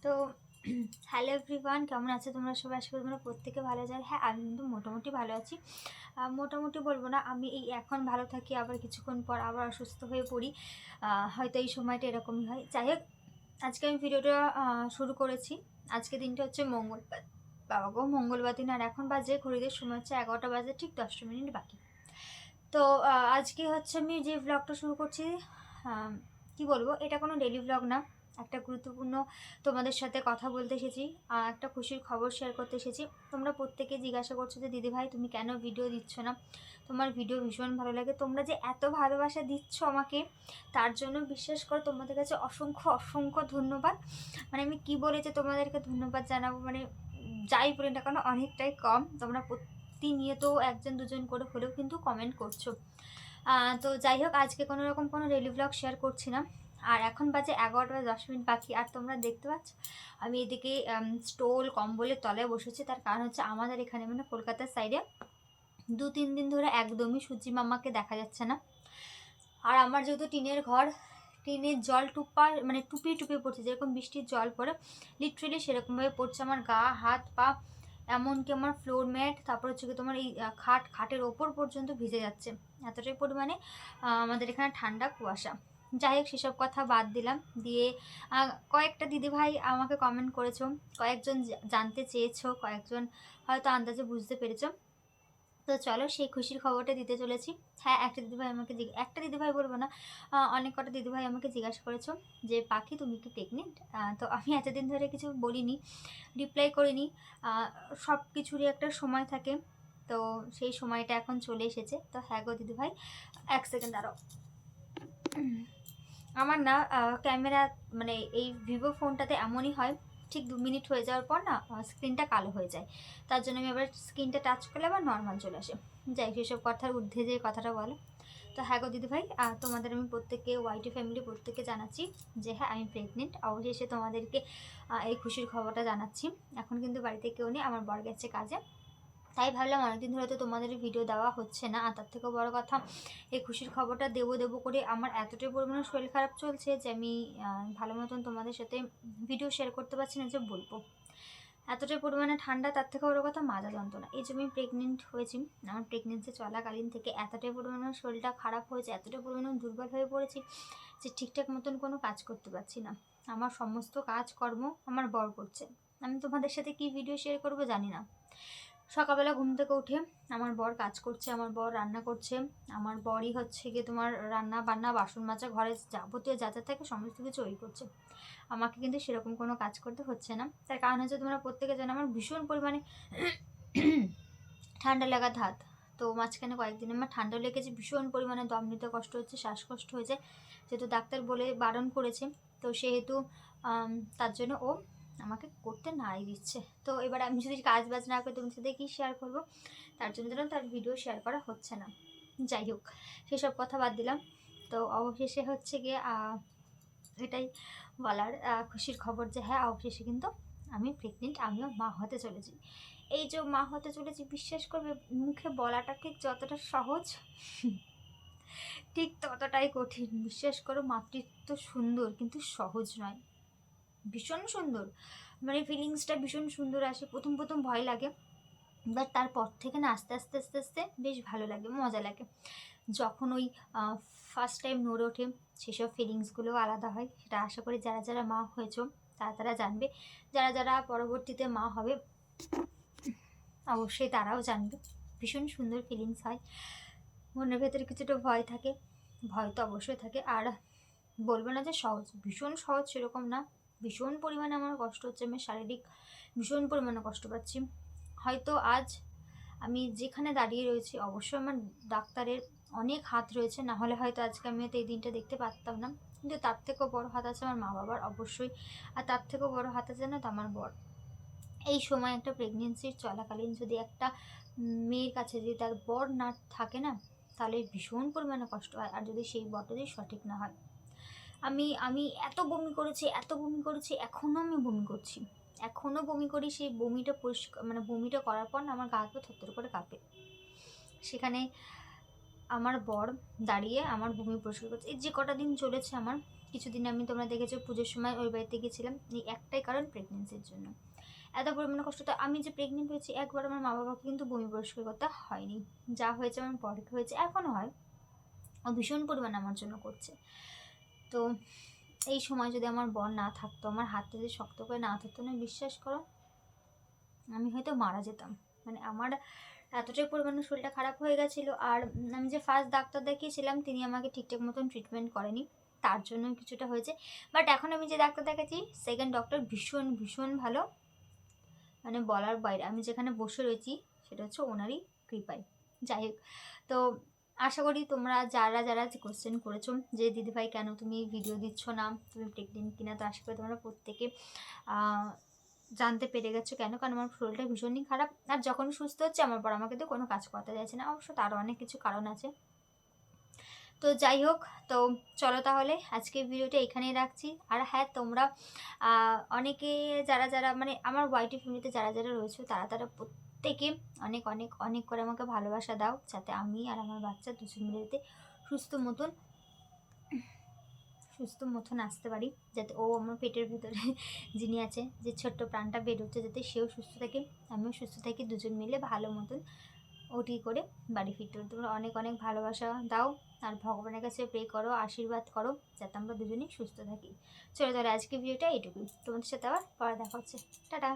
তো hello everyone, কেমন আছো তোমরা সবাই? আশা করি তোমরা প্রত্যেকে ভালো যায়। হ্যাঁ, আমি কিন্তু মোটামুটি ভালো আছি। মোটামুটি বলবো না, আমি এই এখন ভালো থাকি, আবার কিছুক্ষণ পর আবার অসুস্থ হয়ে পড়ি। হয়তো এই সময়টা এরকমই হয়। যাই হোক, আজকে আমি ভিডিওটা শুরু করেছি। আজকে দিনটা হচ্ছে মঙ্গলবার। বাবা গো, মঙ্গলবার দিন, আর এখন বাজে ঘড়িদের সময় হচ্ছে 11টা বাজে, ঠিক 10টা মিনিট বাকি। তো আজকে হচ্ছে আমি যে ব্লগটা শুরু করছি, কি বলবো, এটা কোনো ডেলি ব্লগ না। একটা গুরুত্বপূর্ণ তোমাদের সাথে কথা বলতে এসেছি, একটা খুশির খবর শেয়ার করতে এসেছি। তোমরা প্রত্যেকে জিজ্ঞাসা করছো যে দিদিভাই তুমি কেন ভিডিও দিচ্ছ না, তোমার ভিডিও ভীষণ ভালো লাগে। তোমরা যে এত ভালোবাসা দিচ্ছ আমাকে, তার জন্য বিশ্বাস করো তোমাদের কাছে অসংখ্য অসংখ্য ধন্যবাদ। মানে আমি কি বলে যে তোমাদেরকে ধন্যবাদ জানাবো, মানে যাই বলি না কেন অনেকটাই কম। তোমরা প্রতিনিয়ত একজন দুজন করে হলেও কিন্তু কমেন্ট করছো। তো যাই হোক, আজকে কোনো রকম কোনো ডেলি ব্লগ শেয়ার করছি না। আর এখন বাজে 11টা 10 মিনিট বাকি, আর তোমরা দেখতে পাচ্ছ আমি এদিকে স্টোল কম্বলের তলায় বসেছি। তার কারণ হচ্ছে আমাদের এখানে মানে কলকাতার সাইডে 2-3 দিন ধরে একদমই সূর্যি মামাকে দেখা যাচ্ছে না। আর আমার যেহেতু টিনের ঘর, টিনের জল মানে টুপি টুপি পড়ছে, যেরকম বৃষ্টির জল পড়ে লিটারেলি সেরকমভাবে পড়ছে আমার গা, হাত, পা, এমনকি আমার ফ্লোর ম্যাট, তারপর হচ্ছে কি তোমার এই খাটের ওপর পর্যন্ত ভিজে যাচ্ছে। এতটাই পরিমাণে আমাদের এখানে ঠান্ডা কুয়াশা। যাই হোক, সেসব কথা বাদ দিলাম। দিয়ে কয়েকটা দিদিভাই আমাকে কমেন্ট করেছো, কয়েকজন জানতে চেয়েছো, কয়েকজন হয়তো আন্দাজে বুঝতে পেরেছো। তো চলো সেই খুশির খবরটা দিতে চলেছি। হ্যাঁ, একটা দিদিভাই আমাকে একটা দিদিভাই বলবো না, অনেক কটা দিদিভাই আমাকে জিজ্ঞাসা করেছো যে পাখি তুমি কি প্রেগনেন্ট। তো আমি এতদিন ধরে কিছু বলিনি, রিপ্লাই করিনি। সব কিছুরই একটা সময় থাকে, তো সেই সময়টা এখন চলে এসেছে। তো হ্যাঁ গো দিদিভাই, 1 সেকেন্ড দাঁড়াও। আমার না ক্যামেরা, মানে এই ভিভো ফোনটাতে এমনই হয়, ঠিক 2 মিনিট হয়ে যাওয়ার পর না স্ক্রিনটা কালো হয়ে যায়। তার জন্য আমি আবার স্ক্রিনটা টাচ করলে আবার নর্মাল চলে আসে। যাই, সেসব কথার ঊর্ধ্বে যে কথাটা বলো। তো হ্যাঁ গো দিদিভাই, তোমাদের আমি প্রত্যেককে ওয়াইটি ফ্যামিলি প্রত্যেককে জানাচ্ছি যে হ্যাঁ আমি প্রেগনেন্ট। অবশেষে তোমাদেরকে এই খুশির খবরটা জানাচ্ছি। এখন কিন্তু বাড়িতে কেউ নেই, আমার বর গেছে কাজে। তাই ভাবলাম অনেকদিন ধরে তো তোমাদের ভিডিও দেওয়া হচ্ছে না, আর তার থেকেও বড় কথা এই খুশির খবরটা দেবো দেবো করে আমার এতটাই পরিমাণে শরীর খারাপ চলছে যে আমি ভালো মতন তোমাদের সাথে ভিডিও শেয়ার করতে পারছি না যে বলবো। এতটাই পরিমাণে ঠান্ডা, তার থেকে বড় কথা মাজা যন্ত্রণা। এই যে আমি প্রেগনেন্ট হয়েছি, আমার প্রেগনেন্সি চলাকালীন থেকে এতটাই পরিমাণে শরীরটা খারাপ হয়েছে, এতটাই পরিমাণে দুর্বল হয়ে পড়েছি যে ঠিকঠাক মতন কোনো কাজ করতে পারছি না। আমার সমস্ত কাজকর্ম আমার বর করছে। আমি তোমাদের সাথে কি ভিডিও শেয়ার করবো জানি না। সকালবেলা ঘুম থেকে উঠে আমার বর কাজ করছে, আমার বর রান্না করছে, আমার বরই হচ্ছে গিয়ে তোমার রান্না বান্না বাসন মাজা ঘরে যাবতীয় যা যা থাকে সমস্ত কিছু ওই করছে। আমাকে কিন্তু সেরকম কোনো কাজ করতে হচ্ছে না। তার কারণ হচ্ছে তোমরা প্রত্যেকে জানো আমার ভীষণ পরিমাণে ঠান্ডা লাগা ধাত। তো মাঝখানে কয়েকদিন আমার ঠান্ডা লেগেছে, ভীষণ পরিমাণে দম নিতে কষ্ট হচ্ছে, শ্বাসকষ্ট হয়েছে, যেহেতু ডাক্তার বলে বারণ করেছে। তো সেহেতু তার জন্য ও আমাকে করতে নাই দিচ্ছে। তো এবার আমি যদি কাজ বাজ না করি তোমার সাথে কী শেয়ার করবো, তার জন্য তার ভিডিও শেয়ার করা হচ্ছে না। যাই হোক, সেসব কথা বাদ দিলাম। তো অবশেষে হচ্ছে গিয়ে এটাই বলার খুশির খবর যে হ্যাঁ অবশেষে কিন্তু আমি প্রেগনেন্ট, আমিও মা হতে চলেছি। এই যে মা হতে চলেছি, বিশ্বাস করবে মুখে বলাটা ঠিক যতটা সহজ ঠিক ততটাই কঠিন। বিশ্বাস করো, মাতৃত্ব সুন্দর কিন্তু সহজ নয়, ভীষণ সুন্দর। মানে ফিলিংসটা ভীষণ সুন্দর আসে, প্রথম প্রথম ভয় লাগে, বাট তারপর থেকে না আস্তে আস্তে আস্তে আস্তে বেশ ভালো লাগে, মজা লাগে। যখন ওই ফার্স্ট টাইম নড়ে ওঠে, সেসব ফিলিংসগুলোও আলাদা হয়। সেটা আশা করি যারা যারা মা হয়েছো তারা তারা জানবে, যারা যারা পরবর্তীতে মা হবে অবশ্যই তারাও জানবে। ভীষণ সুন্দর ফিলিংস হয়, মনের ভেতরে কিছুটা ভয় থাকে, ভয় তো অবশ্যই থাকে। আর বলবো না যে সহজ, ভীষণ সহজ সেরকম না, ভীষণ পরিমাণে আমার কষ্ট হচ্ছে, আমি শারীরিক ভীষণ পরিমাণে কষ্ট পাচ্ছি। হয়তো আজ আমি যেখানে দাঁড়িয়ে রয়েছি অবশ্যই আমার ডাক্তারের অনেক হাত রয়েছে, না হলে হয়তো আজকে আমি হয়তো এই দিনটা দেখতে পারতাম না। কিন্তু তার থেকেও বড় হাত আছে আমার মা বাবার অবশ্যই, আর তার থেকেও বড় হাত আছে না তো আমার বর। এই সময় একটা প্রেগনেন্সির চলাকালীন যদি একটা মেয়ের কাছে যদি তার বর না থাকে না, তাহলে ভীষণ পরিমাণে কষ্ট হয়, আর যদি সেই বরটা যদি সঠিক না হয়। আমি আমি এত বমি করেছি, এত বমি করেছি, এখনও আমি বমি করছি, এখনও বমি করি। সেই বমিটা পরিষ্কার, মানে বমিটা করার পর না আমার গা হাত পা থরথর করে কাঁপে। সেখানে আমার বর দাঁড়িয়ে আমার বমি পরিষ্কার করছে। এই যে কটা দিন চলেছে আমার, কিছুদিন আমি তোমরা দেখেছো পুজোর সময় ওই বাড়িতে গেছিলাম, এই একটাই কারণ প্রেগনেন্সির জন্য। এত পরিমাণে কষ্ট। তো আমি যে প্রেগনেন্ট হয়েছি একবার আমার মা বাবাকে কিন্তু বমি পরিষ্কার করতে হয়নি, যা হয়েছে আমার পরে হয়েছে, এখনও হয়, ও ভীষণ পরিমাণে আমার জন্য করছে। তো এই সময় যদি আমার বর না থাকতো, আমার হাতটা যদি শক্ত করে না থাকতো না, বিশ্বাস করো আমি হয়তো মারা যেতাম। মানে আমার এতটাই পরিমাণে শরীরটা খারাপ হয়ে গেছিলো। আর আমি যে ফার্স্ট ডাক্তার দেখিয়েছিলাম তিনি আমাকে ঠিকঠাক মতন ট্রিটমেন্ট করেনি, তার জন্য কিছুটা হয়েছে। বাট এখন আমি যে ডাক্তার দেখাচ্ছি সেকেন্ড ডক্টর ভীষণ ভীষণ ভালো, মানে বলার বাইরে। আমি যেখানে বসে রয়েছি সেটা হচ্ছে ওনারই কৃপায়। যাই হোক, তো আশা করি তোমরা যারা যারা কোশ্চেন করেছো যে দিদিভাই কেন তুমি ভিডিও দিচ্ছ না, তুমি প্রেগনেন্ট কিনা, তো আশা করি তোমরা প্রত্যেকে জানতে পেরে গেছো কেন। কারণ আমার শরীরটা ভীষণই খারাপ, আর যখন সুস্থ হচ্ছে আমার পর আমাকে তো কোনো কাজ করতে যাচ্ছে না। অবশ্য তারও অনেক কিছু কারণ আছে। তো যাই হোক, তো চলো তাহলে আজকে ভিডিওটা এখানেই রাখছি। আর হ্যাঁ, তোমরা অনেকে যারা যারা মানে আমার ওয়াইটি ফ্যামিলিতে যারা যারা রয়েছে তারা তারা প্রত্যেকে অনেক অনেক অনেক করে আমাকে ভালোবাসা দাও, যাতে আমি আর আমার বাচ্চা দুজন মিলে যাতে সুস্থ মতন আসতে পারি, যাতে ও আমার পেটের ভেতরে যিনি আছে, যে ছোট্ট প্রাণটা বেরোচ্ছে, যাতে সেও সুস্থ থাকে, আমিও সুস্থ থাকি, দুজন মিলে ভালো মতন ওটি করে বাড়ি ফিরতে পারি। তোমরা অনেক অনেক ভালোবাসা দাও আর ভগবানের কাছে প্রে করো, আশীর্বাদ করো যাতে আমরা দুজনেই সুস্থ থাকি। চলো তাহলে আজকে ভিডিওটা এইটুকুই, তোমাদের সাথে আবার পরে দেখা হচ্ছে। টাটা।